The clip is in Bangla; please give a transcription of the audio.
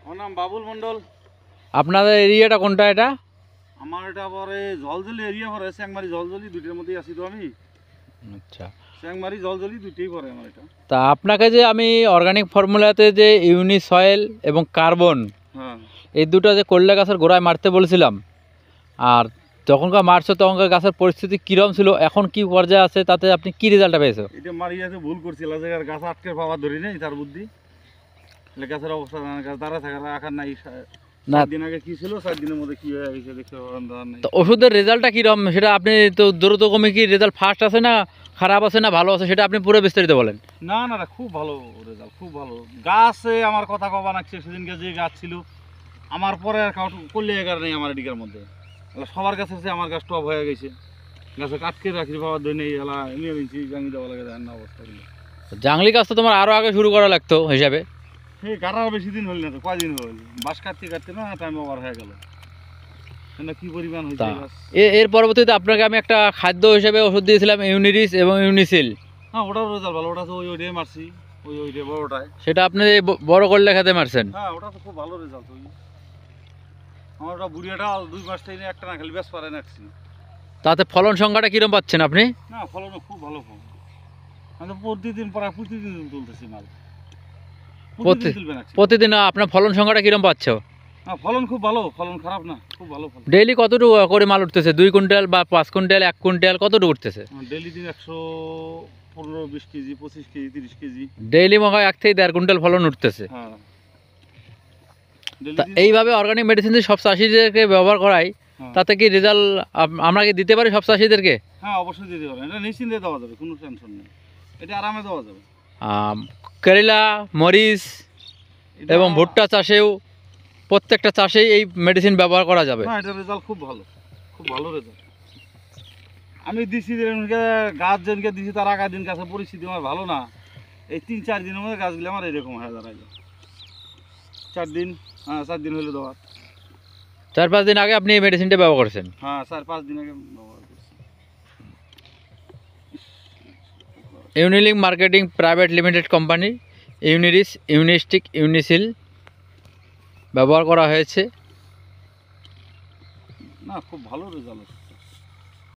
আমার নাম বাবুল মন্ডল। আপনাদের এরিয়াটা কোনটা এটা? আমার এটা পরে জলজলি এরিয়া পরে, চ্যাংমারি জলজলি দুইটার মধ্যেই আছি তো আমি। আচ্ছা, চ্যাংমারি জলজলি দুইটাই পরে আমার এটা। তা আপনাকে যে আমি অর্গানিক ফর্মুলাতে যে ইউনি সয়েল এবং কার্বন হ্যাঁ, এই দুটো যে করলে গাছের গোড়ায় মারতে বলেছিলাম, আর যখনকার মারছো তখনকার গাছের পরিস্থিতি কীরকম ছিল, এখন কি পর্যায়ে আছে, তাতে আপনি কি রেজাল্টটা পেয়েছো? এটা মারিয়াতে ভুল করছিল, যে গাছ আটকে পাওয়া ধরি নেই তার বুদ্ধি। গাছের অবস্থা গাছ দাঁড়া থাকার রাখার নাই। না, 7 দিন আগে কি ছিল, 7 দিনের মধ্যে কি হয়ে গেছে দেখতে নাই। তো ওষুধের রেজাল্টটা কীরকম সেটা আপনি তো দ্রুত কমে কি রেজাল্ট ফার্স্ট আছে না খারাপ আছে না ভালো আছে সেটা আপনি পুরো বিস্তারিত বলেন। না না না, খুব ভালো রেজাল্ট, খুব ভালো। গাছে আমার কথা কবা নাকছে, সেদিনকে যে গাছ ছিল আমার পরে আর কাউ করলে এগার নেই আমার এদিকের মধ্যে। সবার কাছে আমার গাছ টপ হয়ে গেছে, গাছে কাটকে রাখি পাওয়ার দই নেই। এলা এমনি নিচ্ছি জাঙ্গি দেওয়া লাগে না অবস্থাগুলো। জাংলি গাছ তো তোমার আরও আগে শুরু করা লাগতো হিসাবে। এই কাটার বেশি দিন হল না তো, কয়দিন হল বাঁশ কাটতে কাটতে না টাইম ওভার হয়ে গেল। কি পরিমাণ হয়েছে গাছ। এর পরবর্তীতে আপনাকে আমি একটা খাদ্য হিসেবে ওষুধ দিয়েছিলাম ইউনিরিস এবং ইউনিসিল। হ্যাঁ, ওটার রেজাল্ট ভালো। ওটা তো ওইটাই মারছি, ওইটাই বড়টায়। সেটা আপনি বড় করলে খাতে মারছেন। হ্যাঁ, ওটা তো খুব ভালো রেজাল্ট। আমার ওটা বুড়িয়াটা 2 মাস থেকে একটা না খালি বেশ পারে নাকছি। তাতে ফলন সংখ্যাটা কিরম পাচ্ছেন আপনি? না, ফলনও খুব ভালো ফলন। আমি তো প্রতিদিন তুলতেছি মাল। প্রতিদিন আপনার ফলন সংখ্যাটা কিরম পাচ্ছ? হ্যাঁ, ফলন খুব ভালো, ফলন খারাপ না, খুব ভালো ফলন। ডেইলি কতটুকু করে মাল উঠতেছে? 2 কুইন্টাল বা 5 কুইন্টাল, 1 কুইন্টাল কতটুকু উঠতেছে? ডেইলি দিন 115, 20 কেজি, 25 কেজি, 30 কেজি। ডেইলি মনে হয় 1 থেকে 1.5 কুইন্টাল ফলন উঠতেছে। হ্যাঁ, তা এইভাবে অর্গানিক মেডিসিন দিয়ে সব চাষিদেরকে ব্যবহার করাই, তাতে কি রেজাল্ট আমরা কি দিতে পারি সব চাষিদেরকে? হ্যাঁ, অবশ্যই দিতে পারেন। এটা নিশ্চিন্তে দেওয়া যাবে, কোনো টেনশন নেই। এটা আরামে দেওয়া যাবে। কেরালা, মরিচ এবং ভুট্টা চাষেও প্রত্যেকটা চাষেই এই মেডিসিন ব্যবহার করা যাবে। হ্যাঁ, এটা রেজাল্ট খুব ভালো, খুব ভালো রেজাল্ট। আমি দিছি গাছ যেদিনকে দিছি তার আগের দিন গাছের পরিস্থিতি আমার ভালো না। এই 3-4 দিনের মধ্যে গাছগুলো আমার এরকম হয়ে দাঁড়ায়। 4 দিন, হ্যাঁ 4 দিন হলো দেওয়ার। 4-5 দিন আগে আপনি এই মেডিসিনটা ব্যবহার করেছেন? হ্যাঁ, 4-5 দিন আগে ব্যবহার করছি। Unilink marketing private limited company Uniris, Unistick, Unisil ব্যবহার করা হয়েছে। না, খুব ভালো রেজাল্ট।